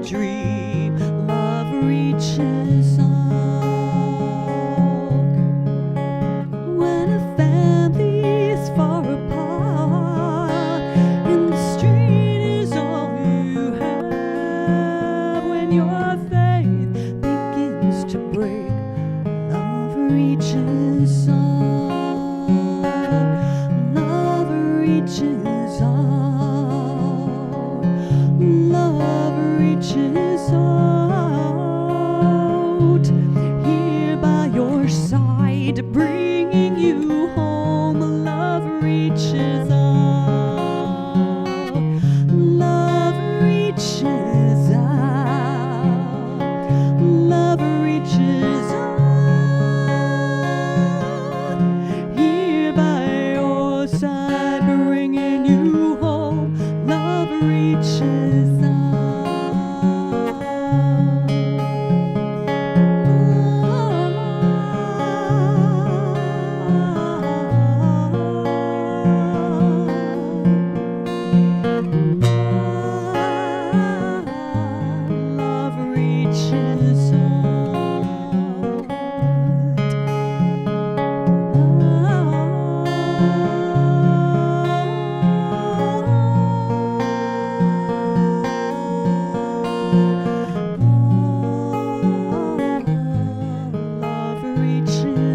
dream. Love reaches out when a family is far apart, and the street is all you have. When your faith begins to break, love reaches out. Love reaches out. Love reaches out. Here by your side, bringing you home. Love reaches out. Love reaches out. Love reaches out. Here by your side, bringing you home. Love reaches Love reaches Love reaches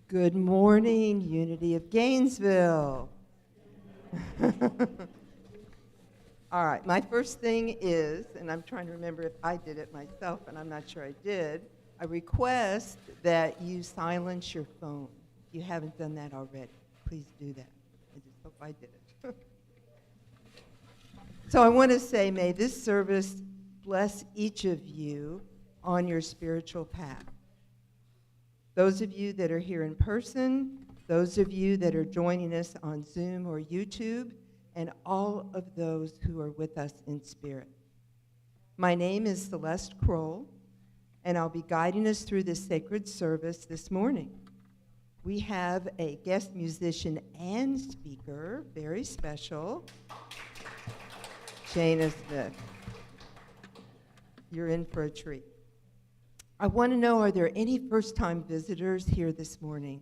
Good morning, Unity of Gainesville. All right, my first thing is, and I'm trying to remember if I did it myself, and I'm not sure I did, I request that you silence your phone. If you haven't done that already, please do that. I just hope I did it. So I want to say, may this service bless each of you on your spiritual path. Those of you that are here in person, those of you that are joining us on Zoom or YouTube, and all of those who are with us in spirit. My name is Celeste Kroll, and I'll be guiding us through this sacred service this morning. We have a guest musician and speaker, very special, Shana Smith. You're in for a treat. I want to know, are there any first-time visitors here this morning?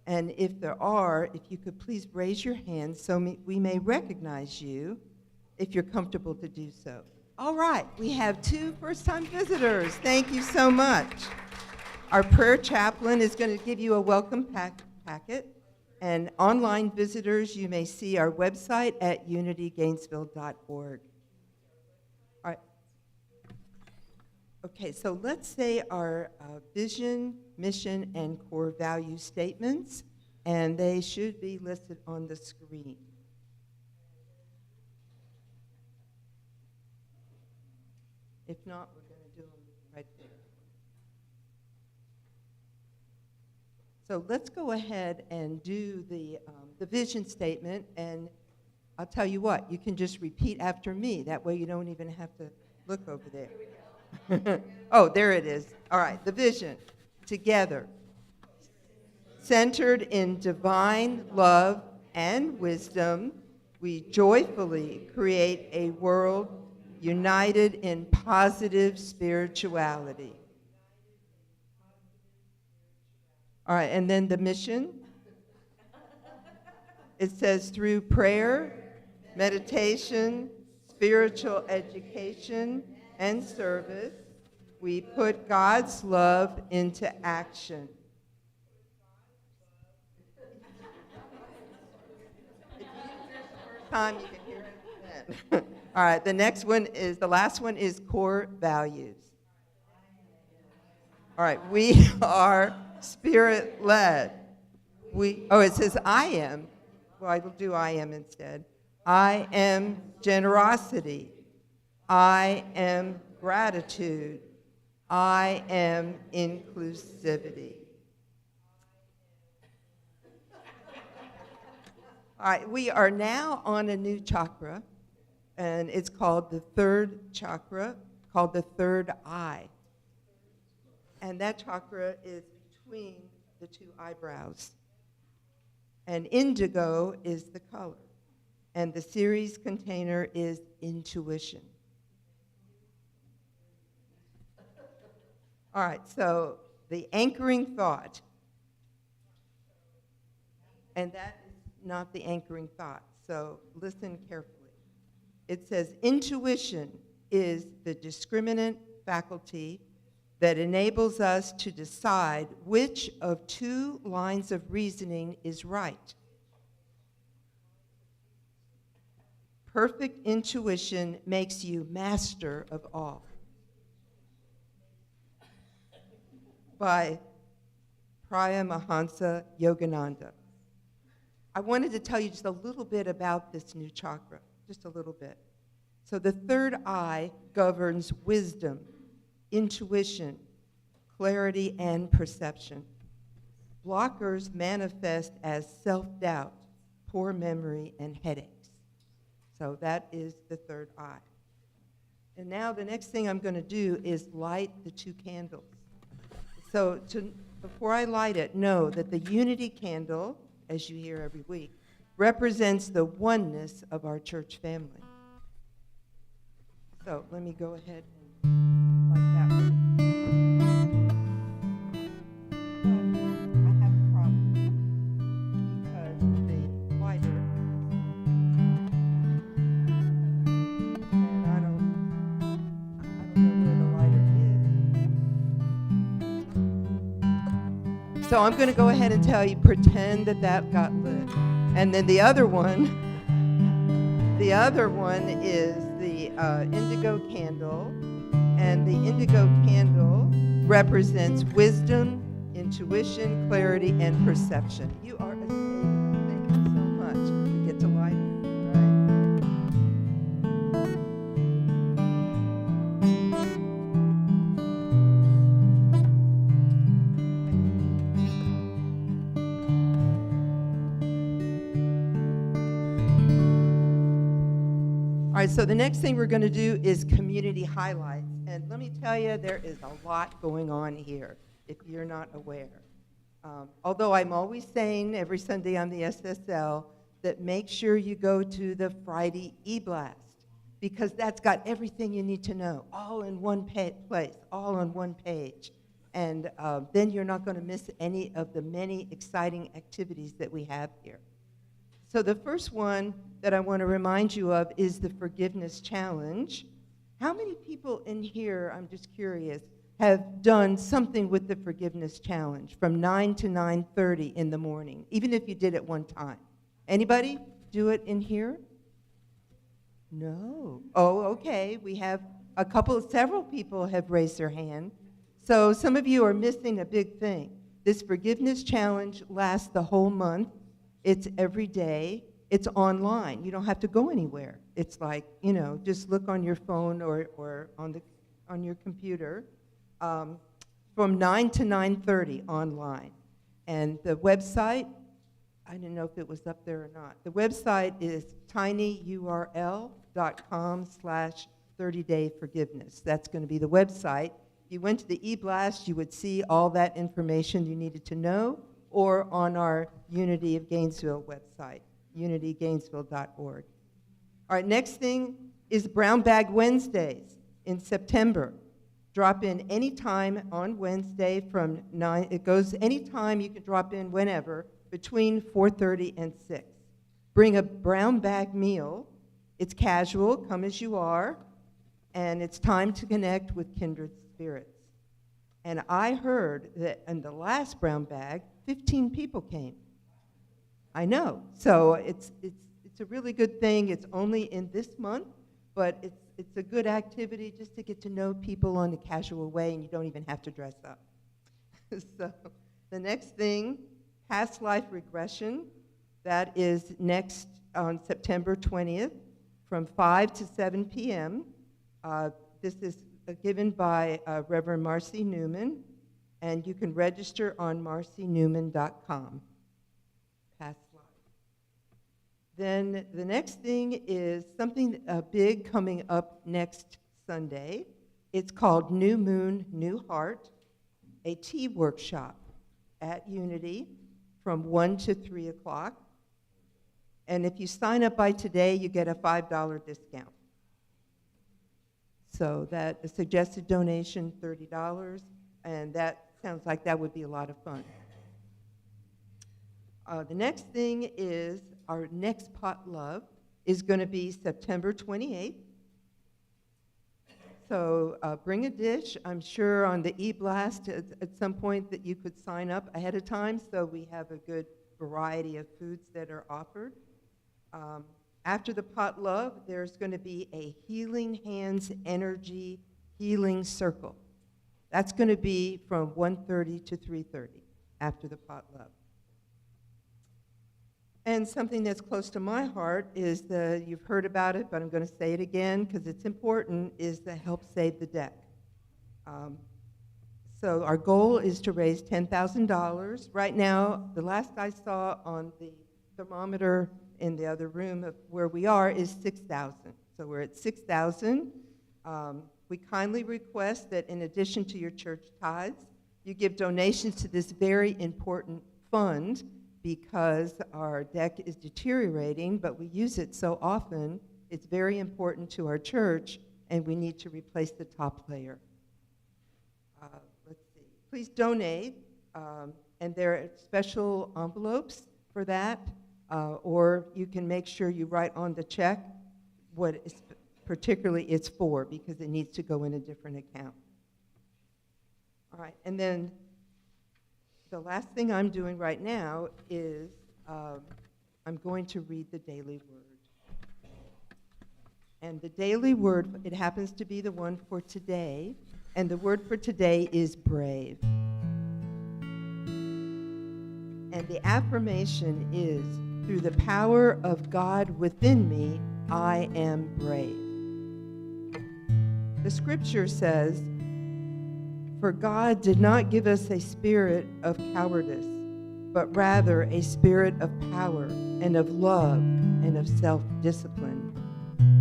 And if there are, if you could please raise your hand so we may recognize you if you're comfortable to do so. All right, we have 2 first-time visitors. Thank you so much. Our prayer chaplain is going to give you a welcome packet. And online visitors, you may see our website at unitygainesville.org. All right. Okay, so let's say our vision, mission, and core value statements, and they should be listed on the screen. If not, we're going to do them right there. So let's go ahead and do the vision statement, and I'll tell you what, you can just repeat after me. That way you don't even have to look over there. Oh, there it is. All right, the vision. Together, centered in divine love and wisdom, we joyfully create a world united in positive spirituality. All right, and then the mission. It says through prayer, meditation, spiritual education, and service, we put God's love into action. If you didn't hear it the first time, you can hear it again. All right, the last one is core values. All right, we are spirit-led. It says I am. Well, I will do I am instead. I am generosity. I am gratitude. I am inclusivity. All right, we are now on a new chakra, and it's called the third chakra, called the third eye. And that chakra is between the two eyebrows. And indigo is the color. And the series container is intuition. All right, so the anchoring thought. And that is not the anchoring thought, so listen carefully. It says intuition is the discriminant faculty that enables us to decide which of two lines of reasoning is right. Perfect intuition makes you master of all. By Paramahansa Yogananda. I wanted to tell you just a little bit about this new chakra, just a little bit. So the third eye governs wisdom, intuition, clarity, and perception. Blockers manifest as self-doubt, poor memory, and headaches. So that is the third eye. And now the next thing I'm going to do is light the two candles. So before I light it, know that the unity candle, as you hear every week, represents the oneness of our church family. So let me go ahead and light that one. I have a problem because the lighter, and I don't know where the lighter is. So I'm going to go ahead and tell you, pretend that got lit. And then the other one is the indigo candle. And the indigo candle represents wisdom, intuition, clarity, and perception. You are a saint. Thank you so much. We get to light it, All right, so the next thing we're going to do is community highlights. And let me tell you, there is a lot going on here, if you're not aware. Although I'm always saying every Sunday on the SSL that make sure you go to the Friday e-blast, because that's got everything you need to know, all in one place, all on one page. And then you're not going to miss any of the many exciting activities that we have here. So the first one that I want to remind you of is the Forgiveness Challenge. How many people in here, I'm just curious, have done something with the Forgiveness Challenge from 9 to 9:30 in the morning, even if you did it one time? Anybody do it in here? No. Oh, okay. We have several people have raised their hand. So some of you are missing a big thing. This Forgiveness Challenge lasts the whole month. It's every day. It's online. You don't have to go anywhere. It's like, just look on your phone or on your computer from 9 to 9:30 online. And the website, I didn't know if it was up there or not. The website is tinyurl.com/30dayforgiveness. That's going to be the website. If you went to the e-blast, you would see all that information you needed to know, or on our Unity of Gainesville website, unitygainesville.org. All right, next thing is Brown Bag Wednesdays in September. Drop in anytime on Wednesday from 9, it goes anytime, you can drop in whenever, between 4:30 and 6. Bring a brown bag meal. It's casual, come as you are, and it's time to connect with kindred spirits. And I heard that in the last brown bag, 15 people came. I know. So it's a really good thing. It's only in this month, but it's a good activity just to get to know people in a casual way, and you don't even have to dress up. So the next thing, past life regression, that is next on September 20th from 5 to 7 p.m. This is given by Reverend Marcy Newman, and you can register on marcynewman.com. Past life. Then the next thing is something big coming up next Sunday. It's called New Moon, New Heart, a tea workshop at Unity from 1 to 3 o'clock. And if you sign up by today, you get a $5 discount. So that a suggested donation, $30, and that sounds like that would be a lot of fun. The next thing is our next potluck is going to be September 28th. So bring a dish. I'm sure on the e-blast at some point that you could sign up ahead of time so we have a good variety of foods that are offered. After the potluck, there's going to be a Healing Hands Energy Healing Circle. That's going to be from 1:30 to 3:30 after the potluck. And something that's close to my heart is you've heard about it, but I'm going to say it again because it's important, is the Help Save the Deck. So our goal is to raise $10,000. Right now, the last I saw on the thermometer in the other room of where we are is 6,000. So we're at 6,000. We kindly request that in addition to your church tithes, you give donations to this very important fund because our deck is deteriorating, but we use it so often, it's very important to our church, and we need to replace the top layer. Let's see. Please donate, and there are special envelopes for that, or you can make sure you write on the check what is particularly it's for, because it needs to go in a different account. All right, and then the last thing I'm doing right now is I'm going to read the daily word. And the daily word, it happens to be the one for today, and the word for today is brave. And the affirmation is, through the power of God within me, I am brave. The scripture says, for God did not give us a spirit of cowardice, but rather a spirit of power and of love and of self-discipline.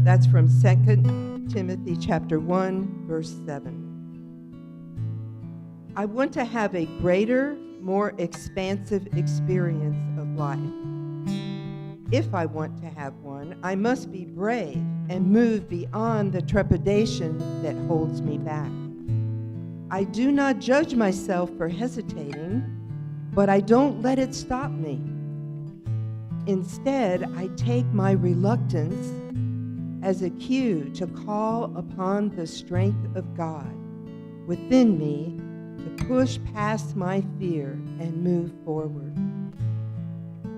That's from 2 Timothy chapter 1, verse 7. I want to have a greater, more expansive experience of life. If I want to have one, I must be brave and move beyond the trepidation that holds me back. I do not judge myself for hesitating, but I don't let it stop me. Instead, I take my reluctance as a cue to call upon the strength of God within me to push past my fear and move forward.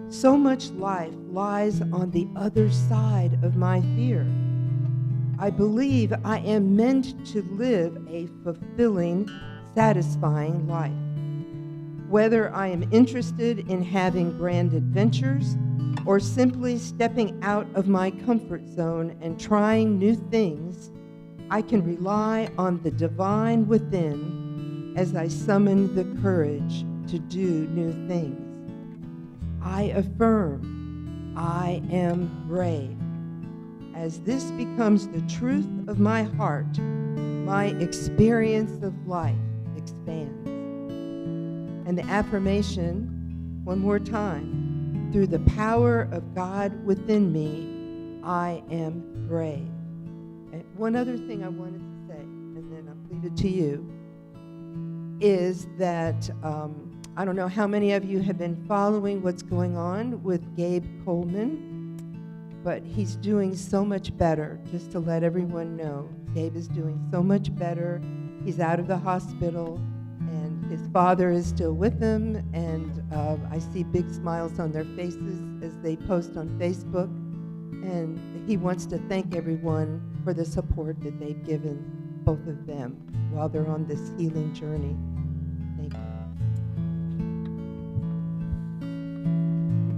So much life lies on the other side of my fear. I believe I am meant to live a fulfilling, satisfying life. Whether I am interested in having grand adventures or simply stepping out of my comfort zone and trying new things, I can rely on the divine within as I summon the courage to do new things. I affirm, I am brave. As this becomes the truth of my heart, my experience of life expands. And the affirmation, one more time, through the power of God within me, I am brave. And one other thing I wanted to say, and then I'll leave it to you, is that I don't know how many of you have been following what's going on with Gabe Coleman, but he's doing so much better. Just to let everyone know, Gabe is doing so much better. He's out of the hospital, and his father is still with him, and I see big smiles on their faces as they post on Facebook, and he wants to thank everyone for the support that they've given both of them while they're on this healing journey. Thank you.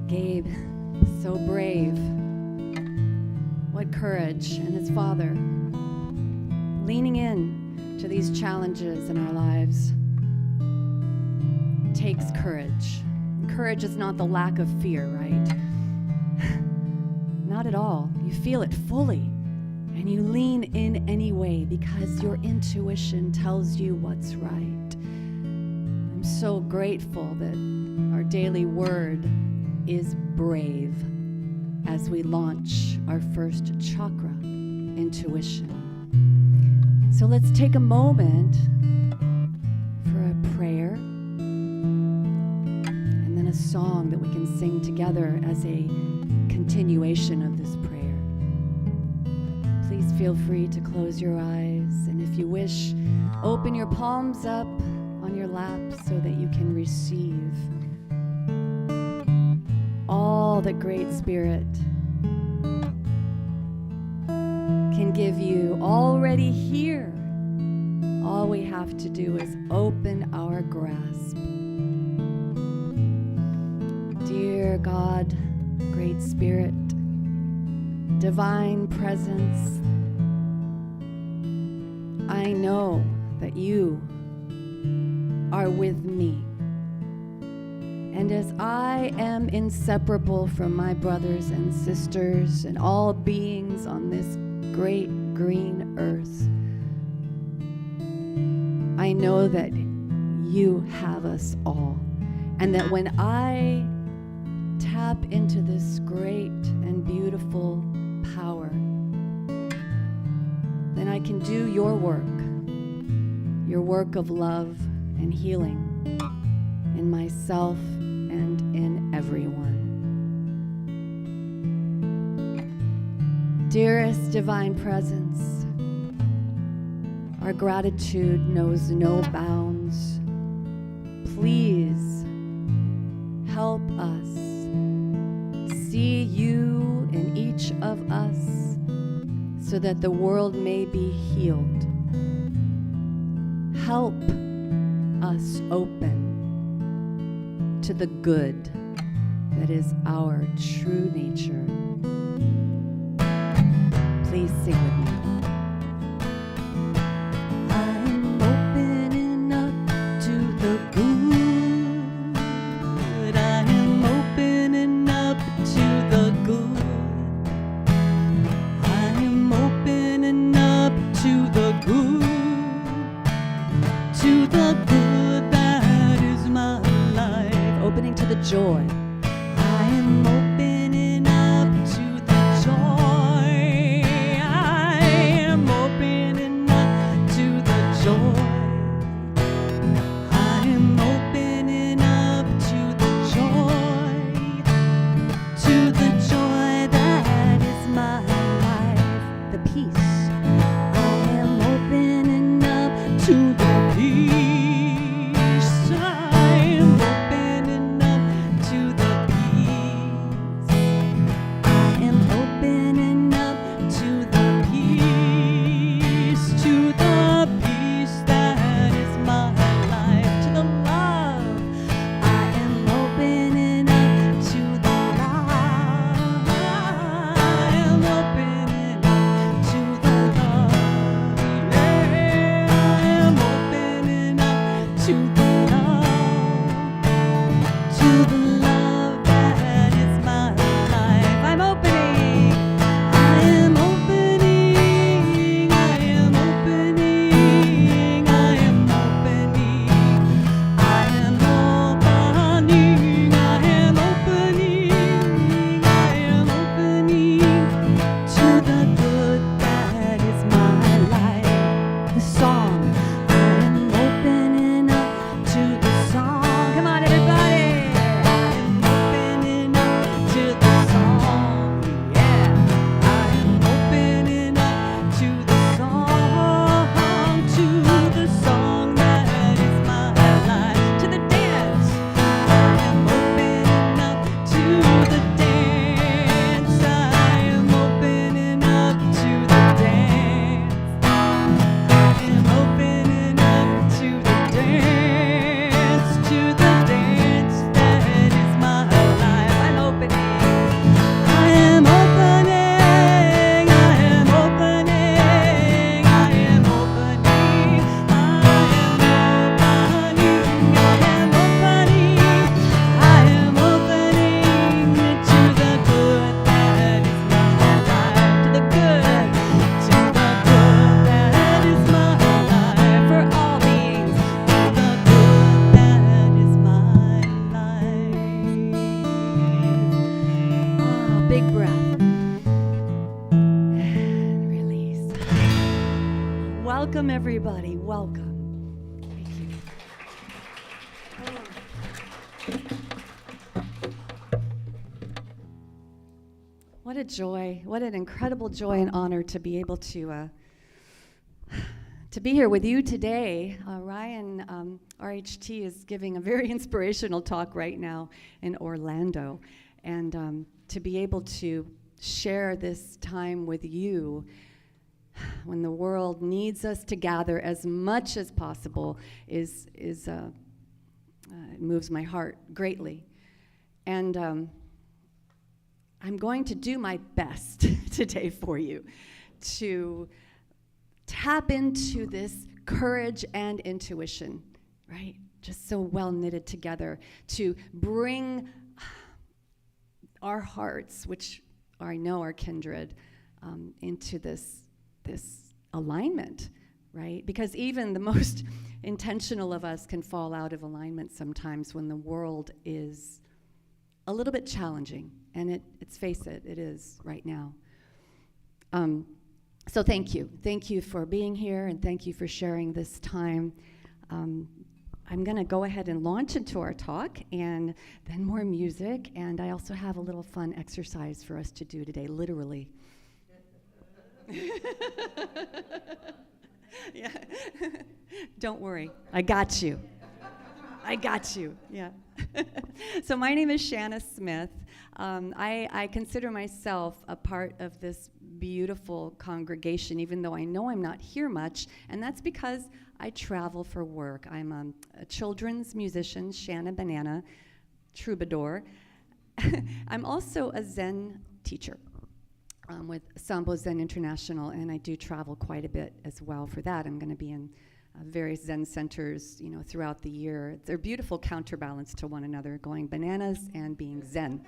Gabe, so brave. What courage. And his father, leaning in to these challenges in our lives, takes courage. Courage is not the lack of fear, right? Not at all. You feel it fully, and you lean in anyway because your intuition tells you what's right. I'm so grateful that our daily word is brave as we launch our first chakra, intuition. So let's take a moment for a prayer and then a song that we can sing together as a continuation of this prayer. Please feel free to close your eyes, and if you wish, open your palms up on your lap so that you can receive all that Great Spirit can give you already here. All we have to do is open our grasp. Dear God, Great Spirit, Divine Presence, I know that you are with me. And as I am inseparable from my brothers and sisters and all beings on this great green earth, I know that you have us all. And that when I tap into this great and beautiful power, then I can do your work of love and healing in myself and in everyone. Dearest Divine Presence, our gratitude knows no bounds. Please help us see you in each of us so that the world may be healed. Help us open to the good that is our true nature. Please sing with me. I'm opening up to the good. I am opening up to the good. I am opening up to the good. To the good that is my life. Opening to the joy. I am opening up to the joy. I am opening up to the joy. I am opening up to the joy. To the joy that is my life. The peace. I am opening up to the peace. I am opening up to the everybody. Welcome. Thank you. What a joy, what an incredible joy and honor to be able to be here with you today. Ryan, RHT, is giving a very inspirational talk right now in Orlando. And to be able to share this time with you when the world needs us to gather as much as possible it moves my heart greatly. And I'm going to do my best today for you to tap into this courage and intuition, right? Just so well knitted together to bring our hearts, which I know are kindred, into this alignment, right? Because even the most intentional of us can fall out of alignment sometimes when the world is a little bit challenging, and let's face it, it is right now. So thank you. Thank you for being here, and thank you for sharing this time. I'm going to go ahead and launch into our talk, and then more music, and I also have a little fun exercise for us to do today, literally. Yeah. Don't worry, I got you. I got you, yeah. So my name is Shana Smith. I consider myself a part of this beautiful congregation, even though I know I'm not here much, and that's because I travel for work. I'm a children's musician, Shana Banana, troubadour. I'm also a Zen teacher with Sambo Zen International, and I do travel quite a bit as well for that. I'm going to be in various Zen centers, throughout the year. They're beautiful counterbalance to one another, going bananas and being Zen.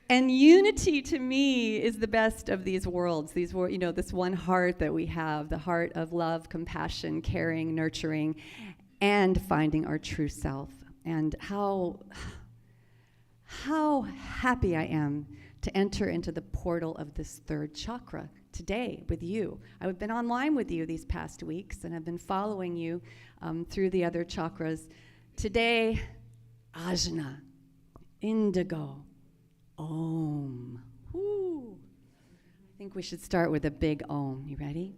And unity to me is the best of these worlds. This one heart that we have, the heart of love, compassion, caring, nurturing, and finding our true self. And how happy I am to enter into the portal of this third chakra today with you. I've been online with you these past weeks, and I've been following you through the other chakras. Today, Ajna, indigo, Om. Woo. I think we should start with a big Om. You ready?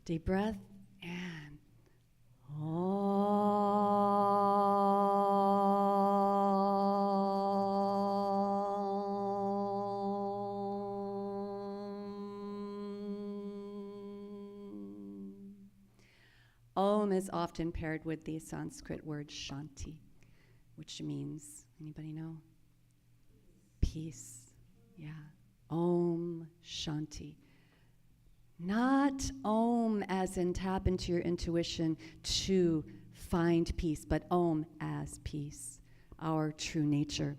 Deep breath, and Om is often paired with the Sanskrit word Shanti, which means, anybody know? Peace. Yeah. Om Shanti. Not Om as in tap into your intuition to find peace, but Om as peace, our true nature.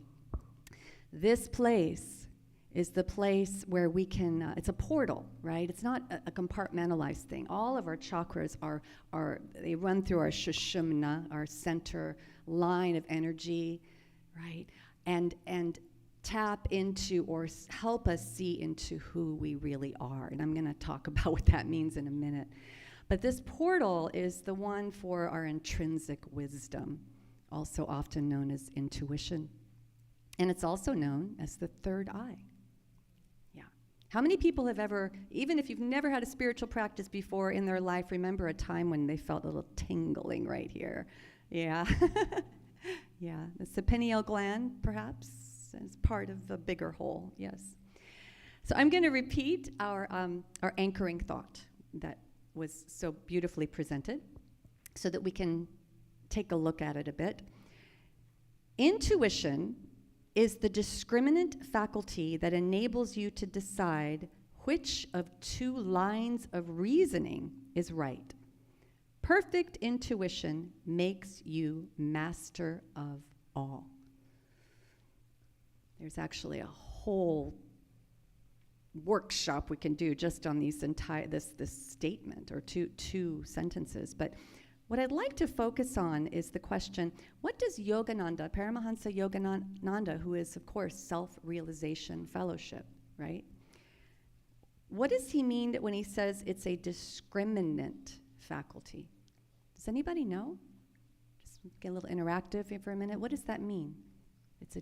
This place is the place where we can, it's a portal, right? It's not a compartmentalized thing. All of our chakras they run through our Sushumna, our center line of energy, right? And tap into or help us see into who we really are. And I'm going to talk about what that means in a minute. But this portal is the one for our intrinsic wisdom, also often known as intuition. And it's also known as the third eye. Yeah. How many people have ever, even if you've never had a spiritual practice before in their life, remember a time when they felt a little tingling right here? Yeah. Yeah. It's the pineal gland, perhaps, as part of a bigger whole, yes. So I'm going to repeat our anchoring thought that was so beautifully presented so that we can take a look at it a bit. Intuition is the discriminant faculty that enables you to decide which of two lines of reasoning is right. Perfect intuition makes you master of all. There's actually a whole workshop we can do just on these this statement or two sentences. But what I'd like to focus on is the question, what does Yogananda, Paramahansa Yogananda, who is, of course, Self-Realization Fellowship, right? What does he mean when he says it's a discriminant faculty? Does anybody know? Just get a little interactive here for a minute. What does that mean? It's a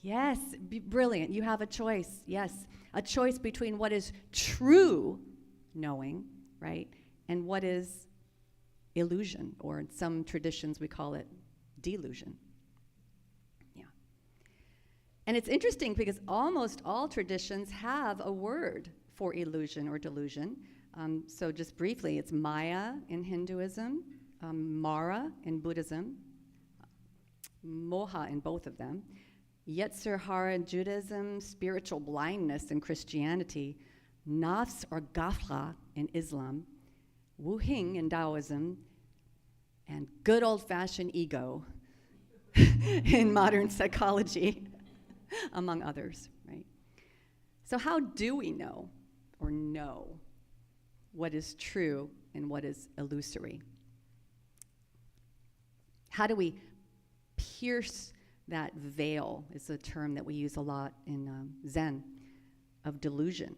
yes, brilliant. You have a choice. Yes, a choice between what is true knowing, right, and what is illusion, or in some traditions we call it delusion. Yeah. And it's interesting because almost all traditions have a word for illusion or delusion. So just briefly, it's Maya in Hinduism, Mara in Buddhism, Moha in both of them, Yetzer Hara in Judaism, spiritual blindness in Christianity, Nafs or Ghafla in Islam, Wu Hing in Taoism, and good old-fashioned ego in modern psychology, among others, right? So how do we know what is true and what is illusory? How do we pierce that veil, is a term that we use a lot in Zen, of delusion?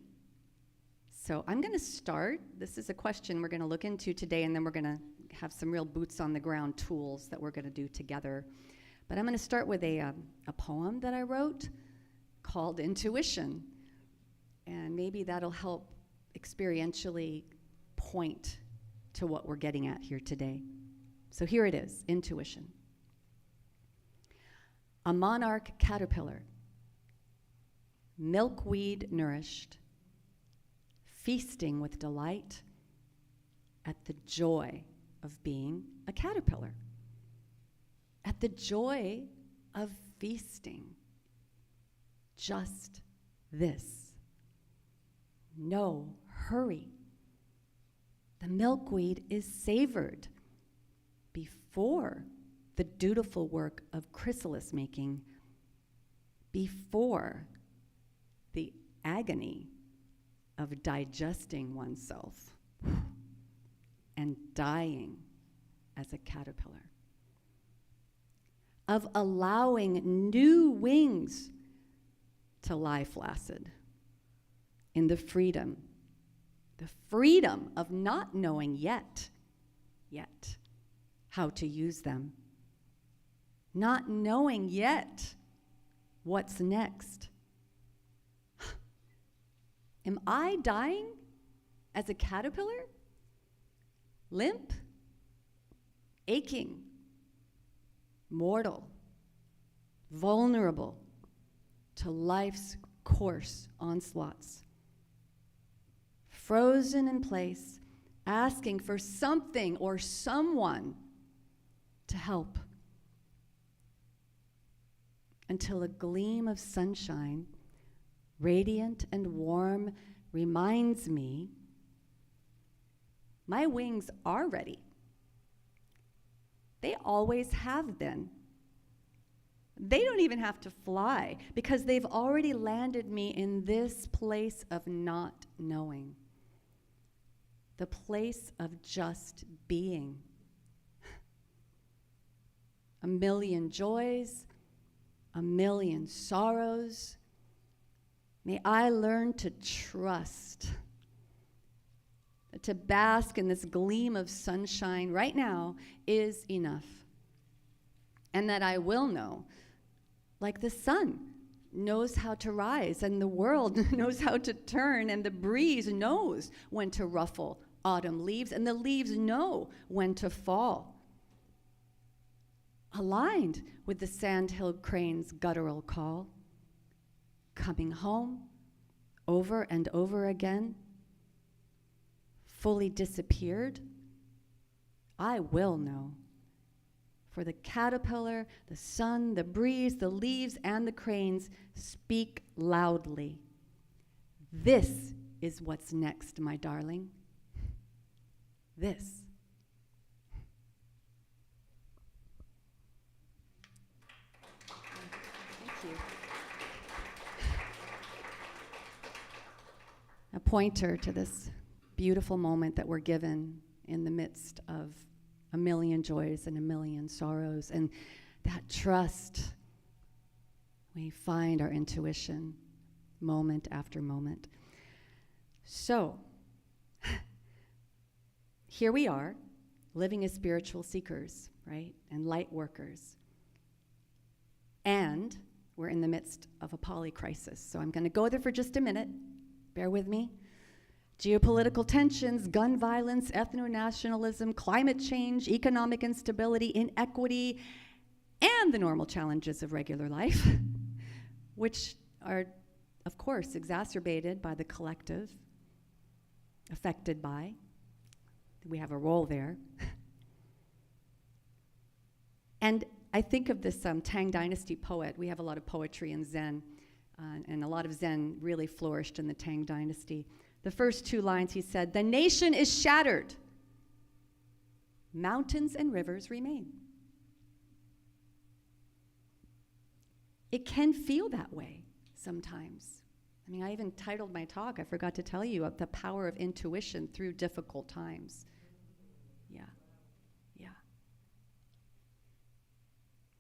So I'm going to start. This is a question we're going to look into today, and then we're going to have some real boots on the ground tools that we're going to do together. But I'm going to start with a poem that I wrote called Intuition. And maybe that'll help experientially point to what we're getting at here today. So here it is, Intuition. A monarch caterpillar, milkweed nourished, feasting with delight at the joy of being a caterpillar, at the joy of feasting. Just this. No hurry. The milkweed is savored before the dutiful work of chrysalis making, before the agony of digesting oneself and dying as a caterpillar, of allowing new wings to lie flaccid in the freedom of not knowing yet how to use them, not knowing yet what's next. Am I dying as a caterpillar? Limp, aching, mortal, vulnerable to life's coarse onslaughts, frozen in place, asking for something or someone to help, until a gleam of sunshine, radiant and warm, reminds me my wings are ready. They always have been. They don't even have to fly because they've already landed me in this place of not knowing, the place of just being. A million joys, a million sorrows. May I learn to trust, to bask in this gleam of sunshine right now is enough. And that I will know, like the sun knows how to rise, and the world knows how to turn, and the breeze knows when to ruffle autumn leaves, and the leaves know when to fall. Aligned with the sandhill crane's guttural call, coming home over and over again, fully disappeared, I will know. For the caterpillar, the sun, the breeze, the leaves, and the cranes speak loudly. This is what's next, my darling. This. Thank you. A pointer to this beautiful moment that we're given in the midst of a million joys and a million sorrows, and that trust. We find our intuition moment after moment. So, here we are, living as spiritual seekers, right? And light workers. And we're in the midst of a poly crisis. So I'm going to go there for just a minute. Bear with me. Geopolitical tensions, gun violence, ethno-nationalism, climate change, economic instability, inequity, and the normal challenges of regular life, which are, of course, exacerbated by the collective, affected by. We have a role there. And I think of this Tang Dynasty poet. We have a lot of poetry in Zen, and a lot of Zen really flourished in the Tang Dynasty. The first two lines, he said, "The nation is shattered. Mountains and rivers remain." It can feel that way sometimes. I mean, I even titled my talk, I forgot to tell you, of the power of intuition through difficult times. Yeah.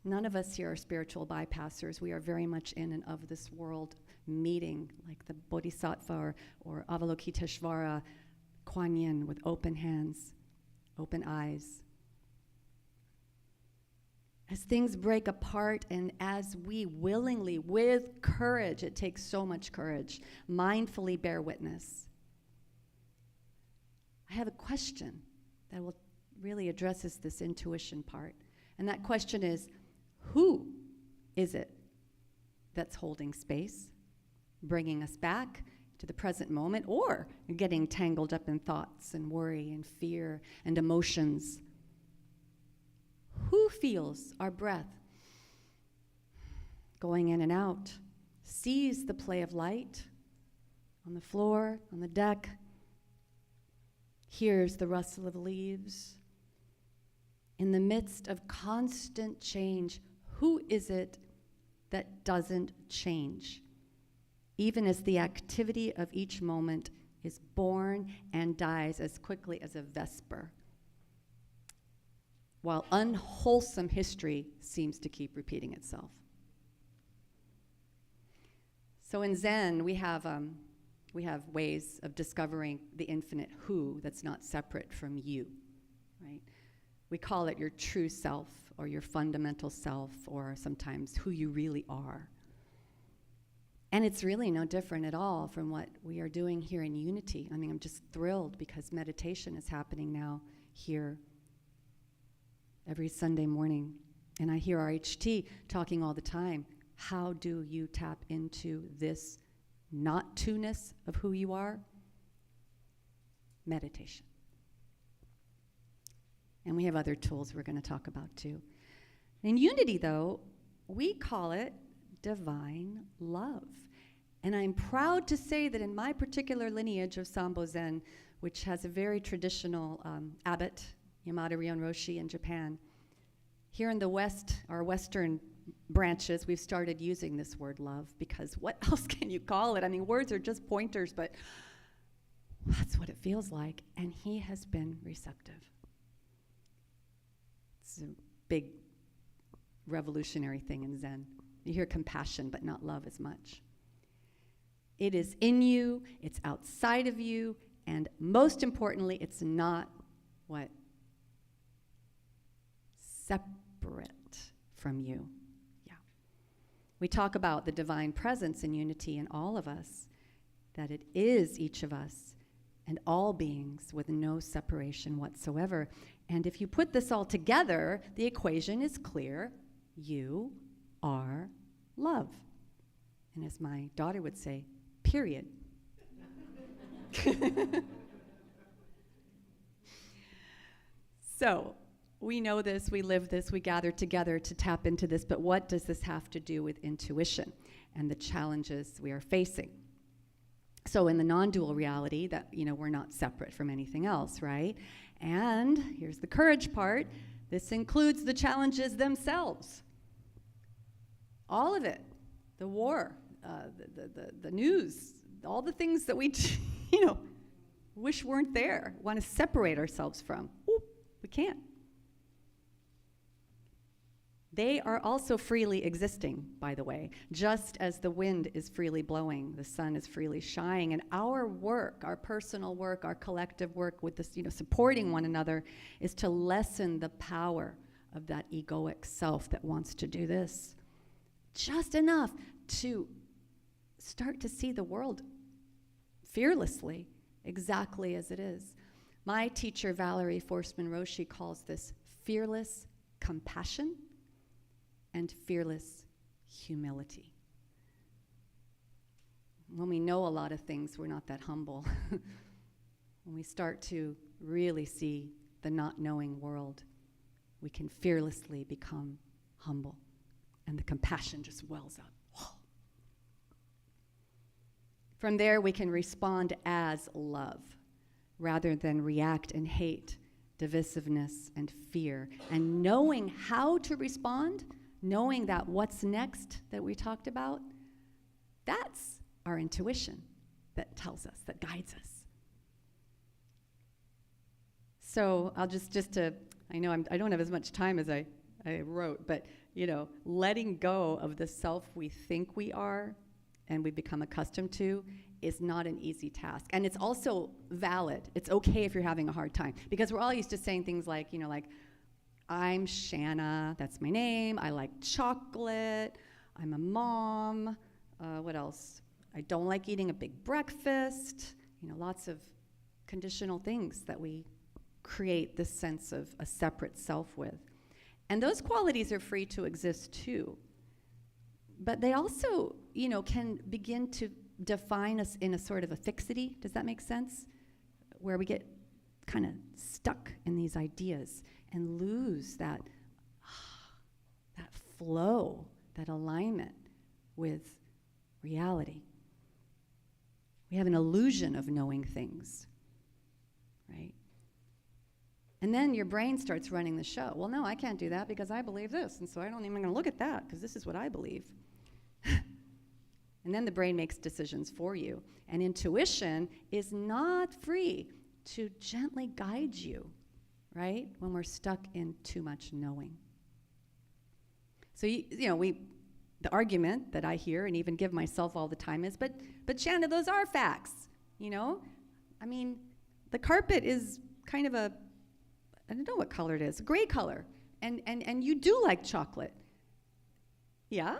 None of us here are spiritual bypassers. We are very much in and of this world, meeting like the Bodhisattva or Avalokiteshvara, Kuan Yin, with open hands, open eyes. As things break apart and as we willingly, with courage, it takes so much courage, mindfully bear witness. I have a question that will really addresses this intuition part. And that question is, who is it that's holding space, bringing us back to the present moment, or getting tangled up in thoughts and worry and fear and emotions? Who feels our breath going in and out, sees the play of light on the floor, on the deck, hears the rustle of leaves? In the midst of constant change, who is it that doesn't change? Even as the activity of each moment is born and dies as quickly as a vesper, while unwholesome history seems to keep repeating itself. So in Zen, we have ways of discovering the infinite who that's not separate from you, right? We call it your true self or your fundamental self, or sometimes who you really are. And it's really no different at all from what we are doing here in Unity. I mean, I'm just thrilled because meditation is happening now here every Sunday morning. And I hear RHT talking all the time. How do you tap into this not-to-ness of who you are? Meditation. And we have other tools we're going to talk about too. In Unity, though, we call it divine love. And I'm proud to say that in my particular lineage of Sambo Zen, which has a very traditional abbot, Yamada Ryon Roshi in Japan, here in the West, our Western branches, we've started using this word love, because what else can you call it? I mean, words are just pointers, but that's what it feels like. And he has been receptive. It's a big revolutionary thing in Zen. You hear compassion, but not love as much. It is in you, it's outside of you, and most importantly, it's not what? Separate from you. Yeah. We talk about the divine presence in Unity in all of us, that it is each of us and all beings with no separation whatsoever. And if you put this all together, the equation is clear. You are love. And as my daughter would say, period. So, we know this, we live this, we gather together to tap into this, but what does this have to do with intuition and the challenges we are facing? So in the non-dual reality, that, we're not separate from anything else, right? And here's the courage part. This includes the challenges themselves. All of it. The war, the news, all the things that we, wish weren't there, want to separate ourselves from. Ooh, we can't. They are also freely existing, by the way, just as the wind is freely blowing, the sun is freely shining, and our work, our personal work, our collective work with this, supporting one another, is to lessen the power of that egoic self that wants to do this. Just enough to start to see the world fearlessly, exactly as it is. My teacher, Valerie Forstman Roshi, calls this fearless compassion and fearless humility. When we know a lot of things, we're not that humble. When we start to really see the not knowing world, we can fearlessly become humble, and the compassion just wells up. From there, we can respond as love rather than react in hate, divisiveness, and fear. And knowing how to respond, knowing that what's next that we talked about, that's our intuition that tells us, that guides us. So I'll I know I don't have as much time as I wrote, but letting go of the self we think we are and we become accustomed to is not an easy task. And it's also valid. It's okay if you're having a hard time, because we're all used to saying things like, I'm Shana, that's my name, I like chocolate, I'm a mom, what else? I don't like eating a big breakfast, lots of conditional things that we create this sense of a separate self with. And those qualities are free to exist too. But they also, can begin to define us in a sort of a fixity. Does that make sense? Where we get kind of stuck in these ideas and lose that flow, that alignment with reality. We have an illusion of knowing things, right? And then your brain starts running the show. Well, no, I can't do that because I believe this, and so I don't even going to look at that because this is what I believe. And then the brain makes decisions for you. And intuition is not free to gently guide you, right? When we're stuck in too much knowing. So, the argument that I hear and even give myself all the time is, but Shana, those are facts, I mean, the carpet is kind of I don't know what color it is, a gray color. And you do like chocolate. Yeah,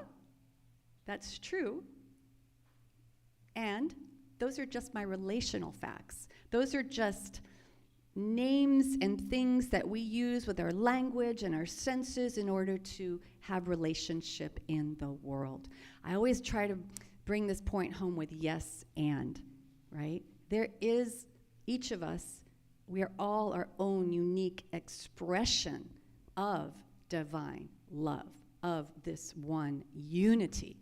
that's true. And those are just my relational facts. Those are just names and things that we use with our language and our senses in order to have relationship in the world. I always try to bring this point home with yes and, right? There is, each of us, we are all our own unique expression of divine love, of this one unity.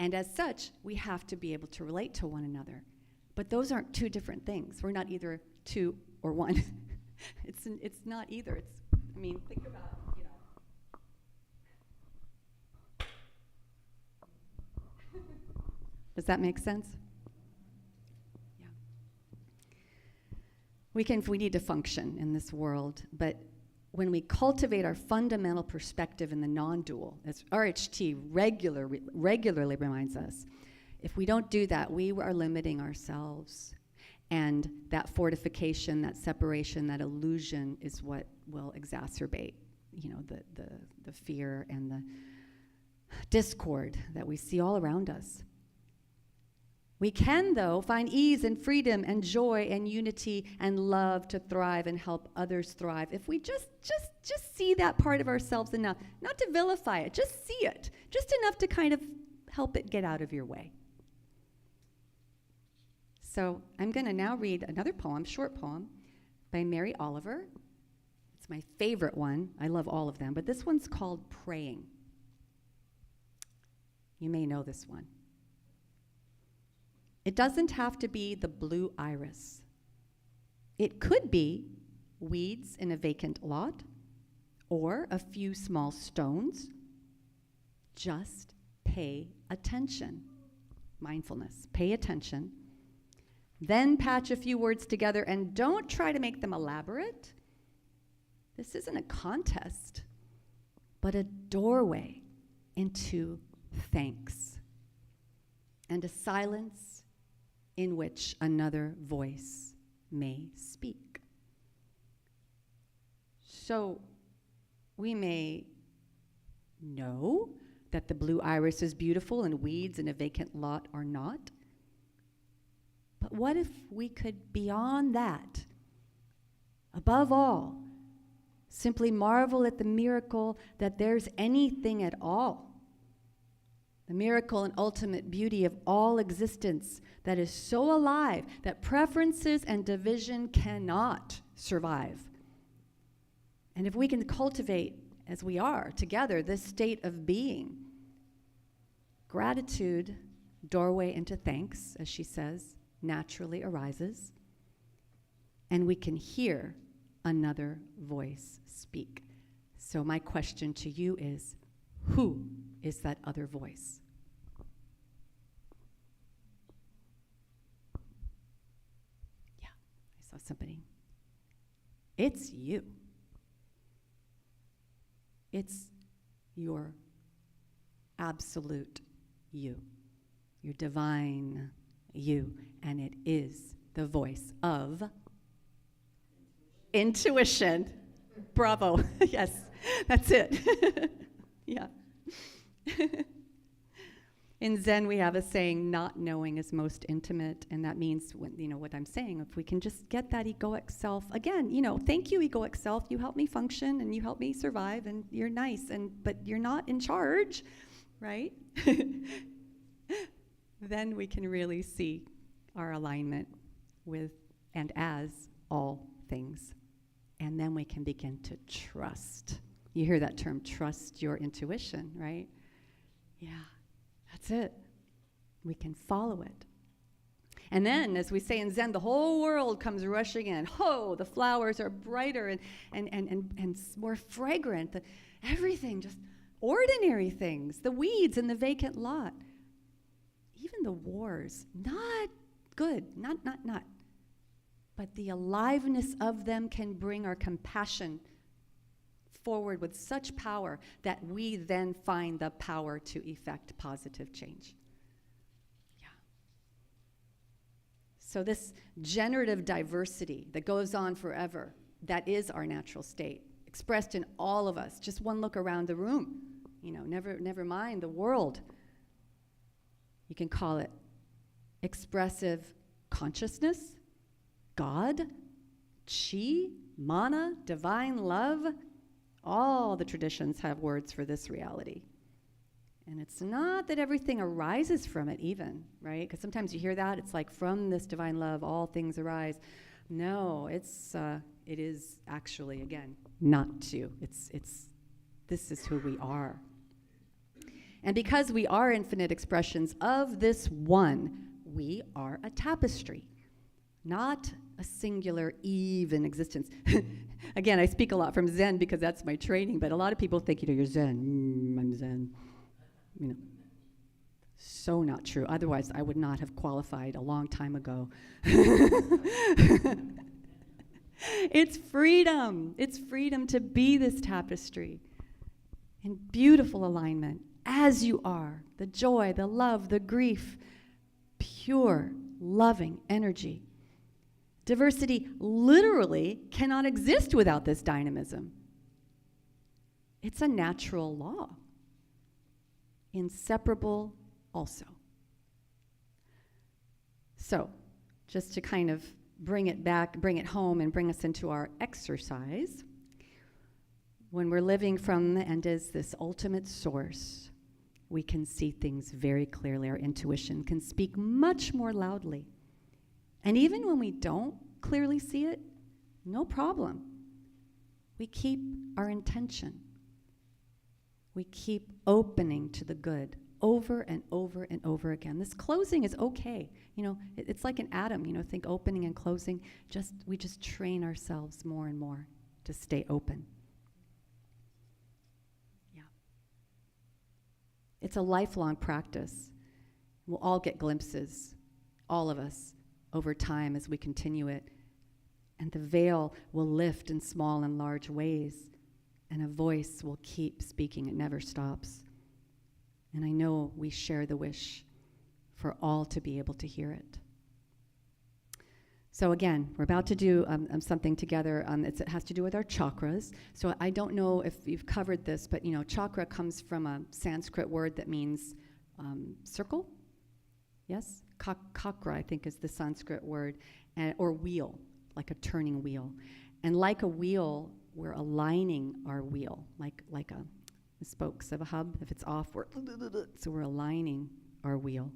And as such, we have to be able to relate to one another. But those aren't two different things. We're not either two or one. It's not either. Think about, Does that make sense? Yeah. We need to function in this world, but when we cultivate our fundamental perspective in the non-dual, as RHT regularly reminds us, if we don't do that, we are limiting ourselves. And that fortification, that separation, that illusion is what will exacerbate, the fear and the discord that we see all around us. We can, though, find ease and freedom and joy and unity and love to thrive and help others thrive if we just see that part of ourselves enough. Not to vilify it, just see it. Just enough to kind of help it get out of your way. So I'm going to now read another poem, short poem, by Mary Oliver. It's my favorite one. I love all of them, but this one's called Praying. You may know this one. It doesn't have to be the blue iris. It could be weeds in a vacant lot or a few small stones. Just pay attention. Mindfulness. Pay attention. Then patch a few words together and don't try to make them elaborate. This isn't a contest. but a doorway into thanks and a silence in which another voice may speak. So we may know that the blue iris is beautiful and weeds in a vacant lot are not. But what if we could, beyond that, above all, simply marvel at the miracle that there's anything at all? The miracle and ultimate beauty of all existence that is so alive that preferences and division cannot survive. And if we can cultivate, as we are together, this state of being, gratitude, doorway into thanks, as she says, naturally arises, and we can hear another voice speak. So my question to you is, who is that other voice? Yeah, I saw somebody. It's you. It's your absolute you, your divine you, and it is the voice of intuition. Bravo. Yes, that's it. Yeah. In Zen, we have a saying, not knowing is most intimate, and that means, when, what I'm saying, if we can just get that egoic self, again, thank you, egoic self, you help me function, and you help me survive, and you're nice, but you're not in charge, right? Then we can really see our alignment with and as all things. And then we can begin to trust. You hear that term, trust your intuition, right? Yeah, that's it. We can follow it. And then, as we say in Zen, the whole world comes rushing in. Ho, the flowers are brighter and more fragrant. Everything, just ordinary things. The weeds in the vacant lot. Even the wars, not good, not. But the aliveness of them can bring our compassion forward with such power that we then find the power to effect positive change. Yeah. So this generative diversity that goes on forever, that is our natural state, expressed in all of us. Just one look around the room, never mind the world. You can call it expressive consciousness, God, chi, mana, divine love. All the traditions have words for this reality. And it's not that everything arises from it even, right? Because sometimes you hear that, it's like from this divine love, all things arise. No, it is actually, again, not to. This is who we are. And because we are infinite expressions of this one, we are a tapestry, not a singular even existence. Again, I speak a lot from Zen because that's my training, but a lot of people think, you're Zen, I'm Zen. So not true. Otherwise, I would not have qualified a long time ago. It's freedom. It's freedom to be this tapestry in beautiful alignment as you are. The joy, the love, the grief, pure, loving energy. Diversity literally cannot exist without this dynamism. It's a natural law. Inseparable also. So, just to kind of bring it back, bring it home, and bring us into our exercise, when we're living from and as this ultimate source, we can see things very clearly. Our intuition can speak much more loudly. And even when we don't clearly see it, no problem. We keep our intention. We keep opening to the good over and over and over again. This closing is okay. It's like an atom, think opening and closing. We just train ourselves more and more to stay open. Yeah. It's a lifelong practice. We'll all get glimpses, all of us, over time as we continue it. And the veil will lift in small and large ways. and a voice will keep speaking. It never stops. And I know we share the wish for all to be able to hear it. So again, we're about to do something together. It has to do with our chakras. So I don't know if you've covered this, but chakra comes from a Sanskrit word that means circle. Yes? Chakra, I think, is the Sanskrit word, or wheel, like a turning wheel. And like a wheel, we're aligning our wheel, like the spokes of a hub. If it's off, so we're aligning our wheel.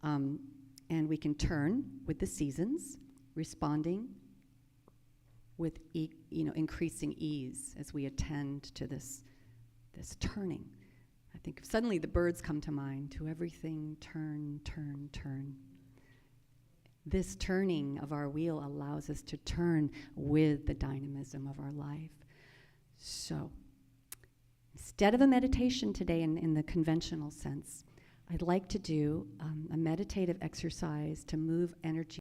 And we can turn with the seasons, responding with increasing ease as we attend to this turning. I think suddenly the birds come to mind. To everything, turn, turn, turn. This turning of our wheel allows us to turn with the dynamism of our life. So, instead of a meditation today in the conventional sense, I'd like to do a meditative exercise to move energy